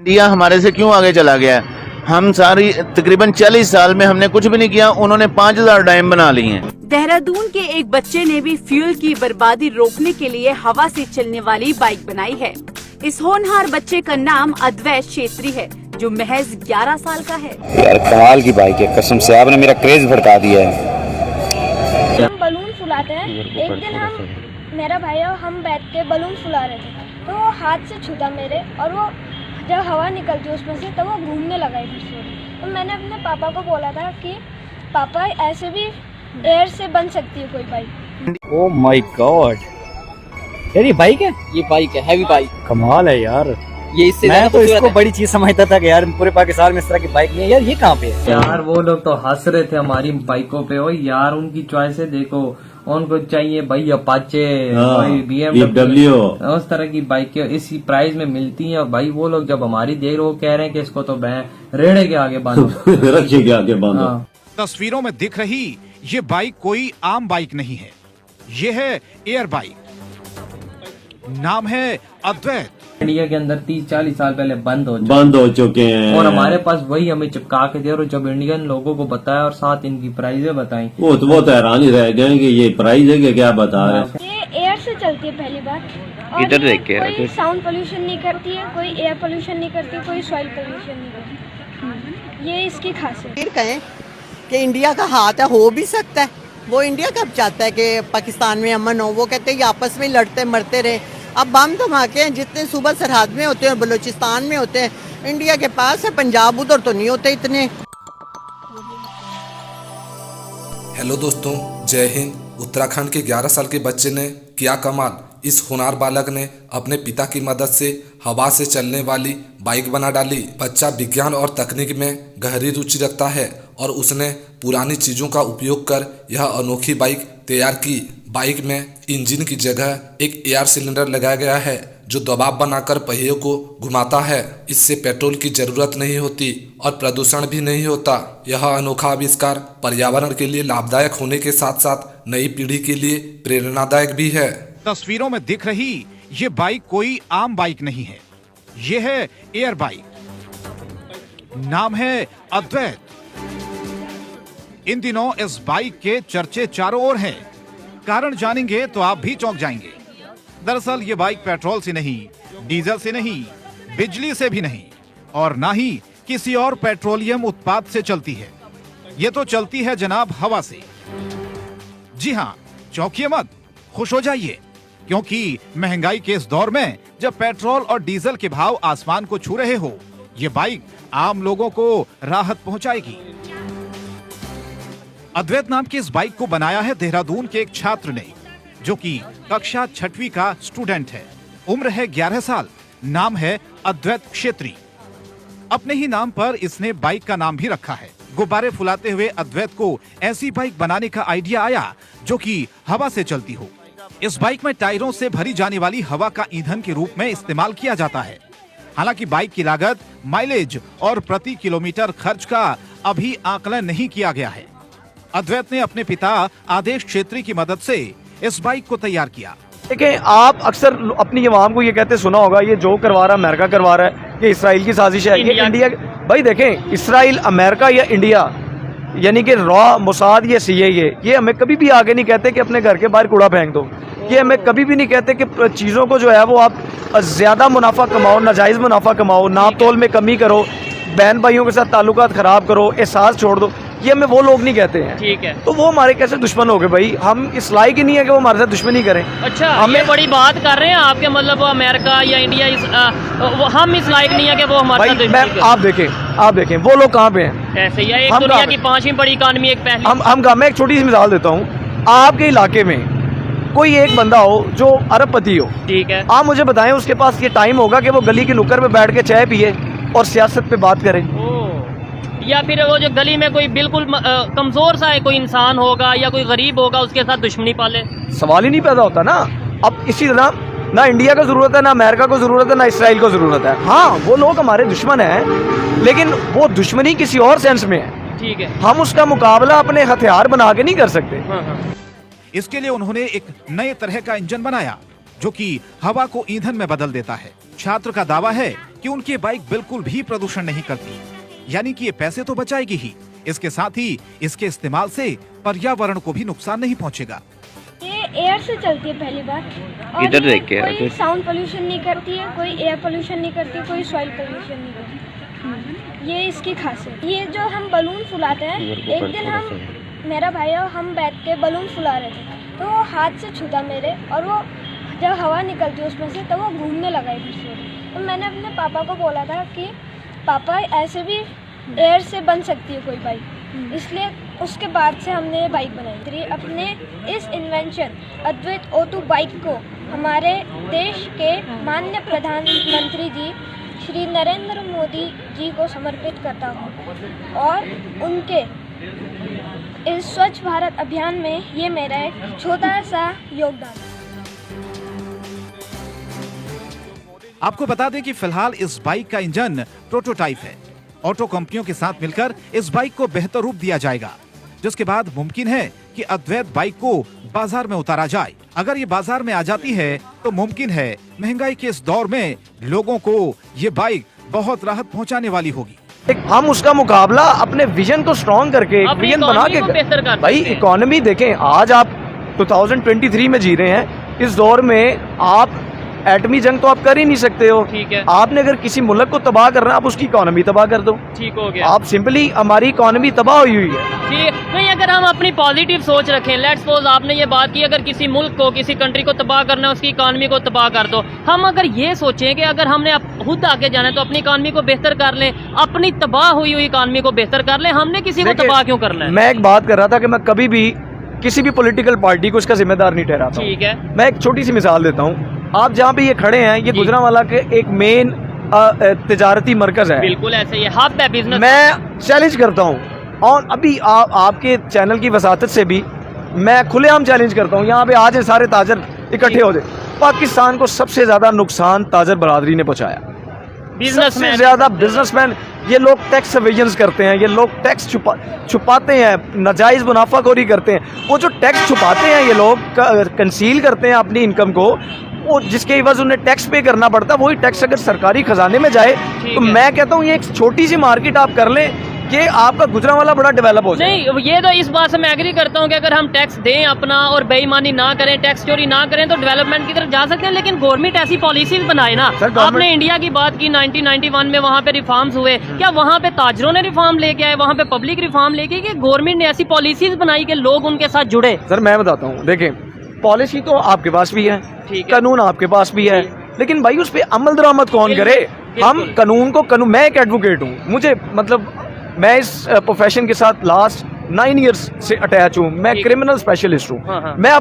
India हमारे से क्यों आगे चला गया है? हम सारी तकरीबन 40 साल में हमने कुछ भी नहीं किया, उन्होंने 5000 डैम बना लिए हैं। देहरादून के एक बच्चे ने भी फ्यूल की बर्बादी रोकने के लिए हवा से चलने वाली बाइक बनाई है। इस होनहार बच्चे का नाम अद्वैत छेत्री है, जो महज 11 साल का है। यार कमाल की बाइक है, कसम से आपने मेरा क्रेज भड़का दिया है। हम बलून फुलाते हैं। एक दिन मेरा भाई और हम बैठ के बलून फुला रहे थे, तो वो हाथ से छूटा मेरे, और वो जब हवा निकलती है उसमें से तो वो घूमने लगा इधर से। तो मैंने अपने पापा को बोला था कि पापा ऐसे भी एयर से बन सकती है कोई बाइक। ओह माय गॉड, यार ये बाइक है? ये बाइक है, हैवी बाइक। कमाल है यार, ये इससे मैं तो इसको बड़ी चीज समझता था कि यार पूरे पाकिस्तान में इस तरह की बाइक नहीं है। यार ये कहाँ पे है? यार वो लोग तो हंस रहे थे हमारी बाइकों पे। ओ यार उनकी चॉइस देखो, उनको चाहिए भाई अपाचे, भाई BMW, उस तरह की बाइकें इसी प्राइस में मिलती हैं। भाई वो लोग जब हमारी देख रहे, वो कह रहे हैं कि इसको तो रेड़े के आगे बांधो, रक्षे के आगे बांधो। तस्वीरों में दिख रही ये बाइक कोई आम बाइक नहीं है, ये है एयर बाइक। नाम है अद्वैत। इंडिया के अंदर 30-40 साल पहले बंद हो चुके हैं, और हमारे पास वही हमें चिपका के दे। और जब इंडियन लोगों को बताया और साथ इनकी प्राइजें बताई, वो तो हैरान ही रह गए कि ये प्राइस है कि क्या बता रहे हैं। ये एयर से चलती है पहली बार, और इधर देख के कोई साउंड पोल्यूशन नहीं करती है, कोई एयर पोल्यूशन नहीं करती, कोई सॉइल पोल्यूशन नहीं करती। ये इसकी खासियत। कहें कि इंडिया का हाथ है, हो भी सकता है। वो इंडिया कब चाहता है कि पाकिस्तान में अमन हो? वो कहते हैं कि आपस में लड़ते मरते रहे। अब बम धमाके हैं जितने सुबह सरहद में होते हैं, बलूचिस्तान में होते हैं, इंडिया के पास है, पंजाब उधर तो नहीं होते इतने। हेलो दोस्तों, जय हिंद। उत्तराखंड के 11 साल के बच्चे ने किया कमाल। इस होनहार बालक ने अपने पिता की मदद से हवा से चलने वाली बाइक बना डाली। बच्चा विज्ञान और तकनीक में गहरी रुचि रखता है और उसने पुरानी चीज़ों का उपयोग कर यह अनोखी बाइक तैयार की। बाइक में इंजन की जगह एक एयर सिलेंडर लगाया गया है, जो दबाव बनाकर पहियों को घुमाता है। इससे पेट्रोल की जरूरत नहीं होती और प्रदूषण भी नहीं होता। यह अनोखा आविष्कार पर्यावरण के लिए लाभदायक होने के साथ साथ नई पीढ़ी के लिए प्रेरणादायक भी है। तस्वीरों में दिख रही ये बाइक कोई आम बाइक नहीं है, ये है एयर बाइक। नाम है अद्वैत। इन दिनों इस बाइक के चर्चे चारों ओर हैं। कारण जानेंगे तो आप भी चौंक जाएंगे। दरअसल ये बाइक पेट्रोल से नहीं, डीजल से नहीं, बिजली से भी नहीं, और ना ही किसी और पेट्रोलियम उत्पाद से चलती है। ये तो चलती है जनाब हवा से। जी हाँ, चौंकिए मत, खुश हो जाइए, क्योंकि महंगाई के इस दौर में जब पेट्रोल और डीजल के भाव आसमान को छू रहे हो, ये बाइक आम लोगों को राहत पहुंचाएगी। अद्वैत नाम की इस बाइक को बनाया है देहरादून के एक छात्र ने, जो कि कक्षा 6वीं का स्टूडेंट है। उम्र है 11 साल। नाम है अद्वैत छेत्री। अपने ही नाम पर इसने बाइक का नाम भी रखा है। गुब्बारे फुलाते हुए अद्वैत को ऐसी बाइक बनाने का आइडिया आया जो कि हवा से चलती हो। इस बाइक में टायरों से भरी जाने वाली हवा का ईंधन के रूप में इस्तेमाल किया जाता है। हालांकि बाइक की लागत, माइलेज और प्रति किलोमीटर खर्च का अभी आकलन नहीं किया गया है। अद्वैत ने अपने पिता आदेश छेत्री की मदद से इस बाइक को तैयार किया। देखिए, आप अक्सर अपनी आवाम को ये कहते सुना होगा, ये जो करवा रहा है अमेरिका करवा रहा है, ये इसराइल की साजिश है, ये इंडिया। भाई देखें, इसराइल, अमेरिका या इंडिया, यानी कि रॉ, मोसाद या CIA, ये हमें कभी भी आगे नहीं कहते कि अपने घर के बाहर कूड़ा फेंक दो। ये हमें कभी भी नहीं कहते कि चीज़ों को जो है वो आप ज़्यादा मुनाफा कमाओ, नाजायज़ मुनाफा कमाओ, नाप तोल में कमी करो, बहन भाइयों के साथ ताल्लुकात खराब करो, एहसास छोड़ दो। ये हमें वो लोग नहीं कहते हैं। ठीक है, तो वो हमारे कैसे दुश्मन हो गए भाई? हम इस लायक ही नहीं है कि वो हमारे साथ दुश्मनी करें। अच्छा, हमें बड़ी बात कर रहे हैं आपके, मतलब अमेरिका या इंडिया हम इस लायक नहीं है कि वो हमारे साथ दुश्मनी करें। आप देखें वो लोग कहाँ पे हैं? ऐसे ही है, एक दुनिया की 5वीं बड़ी इकानमी, एक पहली। मैं एक छोटी सी मिसाल देता हूँ। आपके इलाके में कोई एक बंदा हो जो अरबपति हो, ठीक है, आप मुझे बताएं उसके पास ये टाइम होगा कि वो गली की नुक्कड़ पे बैठ के चाय पिए और सियासत पे बात करें? या फिर वो जो गली में कोई बिल्कुल कमजोर सा है कोई इंसान होगा या कोई गरीब होगा, उसके साथ दुश्मनी पाले? सवाल ही नहीं पैदा होता ना। अब इसी तरह ना इंडिया को जरूरत है, ना अमेरिका को जरूरत है, ना इसराइल को जरूरत है। हाँ, वो लोग हमारे दुश्मन हैं, लेकिन वो दुश्मनी किसी और सेंस में है। ठीक है, हम उसका मुकाबला अपने हथियार बना के नहीं कर सकते। इसके लिए उन्होंने एक नए तरह का इंजन बनाया जो कि हवा को ईंधन में बदल देता है। छात्र का दावा है कि उनकी बाइक बिल्कुल भी प्रदूषण नहीं करती, यानी कि ये पैसे तो बचाएगी ही, इसके साथ ही इसके इस्तेमाल से पर्यावरण को भी नुकसान नहीं पहुंचेगा। ये एयर से चलती है पहली बात, और इधर ये देख के कोई साउंड पोल्यूशन नहीं करती है, कोई एयर पोल्यूशन नहीं करती है, कोई सॉइल पोल्यूशन नहीं करती। ये इसकी खासियत। ये जो हम बलून फुलाते हैं, एक दिन मेरा भाई और हम बैठ के बलून फुला रहे थे, तो वो हाथ से छूटा मेरे, और वो जब हवा निकलती उसमें से तो वो घूमने लगा इधर से। तो मैंने अपने पापा को बोला था कि पापा ऐसे भी एयर से बन सकती है कोई बाइक, इसलिए उसके बाद से हमने ये बाइक बनाई। अपने इस इन्वेंशन अद्वैत O2 बाइक को हमारे देश के माननीय प्रधानमंत्री जी श्री नरेंद्र मोदी जी को समर्पित करता हूँ, और उनके इस स्वच्छ भारत अभियान में ये मेरा एक छोटा सा योगदान है। आपको बता दें कि फिलहाल इस बाइक का इंजन प्रोटोटाइप है। ऑटो कंपनियों के साथ मिलकर इस बाइक को बेहतर रूप दिया जाएगा, जिसके बाद मुमकिन है कि अद्वैत बाइक को बाजार में उतारा जाए। अगर ये बाजार में आ जाती है तो मुमकिन है महंगाई के इस दौर में लोगों को ये बाइक बहुत राहत पहुंचाने वाली होगी। हम उसका मुकाबला अपने विजन को स्ट्रॉन्ग करके, एक विजन बना के, भाई इकोनॉमी देखें, आज आप 2023 में जी रहे हैं। इस दौर में आप एटमी जंग तो आप कर ही नहीं सकते हो। ठीक है। आपने अगर किसी मुल्क को तबाह करना है, आप उसकी इकोनॉमी तबाह कर दो। ठीक हो गया। आप सिंपली, हमारी इकोनॉमी तबाह हुई हुई है। ठीक नहीं, अगर हम अपनी पॉजिटिव सोच रखें, लेट्स सपोज आपने ये बात की, अगर किसी मुल्क को, किसी कंट्री को तबाह करना है, उसकी इकोनॉमी को तबाह कर दो। हम अगर ये सोचें कि अगर हमने खुद आगे जाना है तो अपनी इकोनॉमी को बेहतर कर लें, अपनी तबाह हुई हुई इकोनॉमी को बेहतर कर लें, हमने किसी को तबाह क्यों करना है? मैं एक बात कर रहा था कि मैं कभी भी किसी भी पॉलिटिकल पार्टी को इसका जिम्मेदार नहीं ठहराता। ठीक है। मैं एक छोटी सी मिसाल देता हूँ। आप जहाँ पे ये खड़े हैं, ये गुजरांवाला के एक मेन तिजारती मरकज है। बिल्कुल ऐसे ही हब है बिजनेस। मैं चैलेंज करता हूँ, और अभी आपके चैनल की वसातत से भी मैं खुलेआम चैलेंज करता हूँ, यहाँ पे आज सारे ताजर इकट्ठे हो जाए। पाकिस्तान को सबसे ज्यादा नुकसान ताजर बरादरी ने पहुंचाया। सबसे ज्यादा बिजनेसमैन, ये लोग टैक्स एवेजन्स करते हैं, ये लोग टैक्स छुपाते हैं, नाजायज मुनाफाखोरी करते हैं। वो जो टैक्स छुपाते हैं, ये लोग कंसील करते हैं अपनी इनकम को, वो जिसके एवज उन्हें टैक्स पे करना पड़ता है, वही टैक्स अगर सरकारी खजाने में जाए तो मैं कहता हूँ ये एक छोटी सी मार्केट आप कर लें कि आपका गुजरांवाला बड़ा डेवलप हो जाए। नहीं, ये तो इस बात से मैं एग्री करता हूँ कि अगर हम टैक्स दें अपना और बेईमानी ना करें, टैक्स चोरी ना करें, तो डेवलपमेंट की तरफ जा सकते हैं। लेकिन गवर्नमेंट ऐसी पॉलिसीज बनाए ना। आपने इंडिया की बात की, 1991 में वहाँ पे रिफॉर्म्स हुए, क्या वहाँ पे ताजरों ने रिफॉर्म लेके आए, वहाँ पे पब्लिक रिफॉर्म लेके, कि गवर्नमेंट ने ऐसी पॉलिसीज बनाई कि लोग उनके साथ जुड़े? सर मैं बताता हूँ, देखें, पॉलिसी तो आपके पास भी है, कानून आपके पास भी है, लेकिन भाई उस पर अमल दरामद कौन करे? हम कानून को मैं एक एडवोकेट हूँ, मुझे मतलब मैं इस प्रोफेशन के साथ लास्ट 9 इयर्स से अटैच हूँ। मैं क्रिमिनल स्पेशलिस्ट हूँ। मैं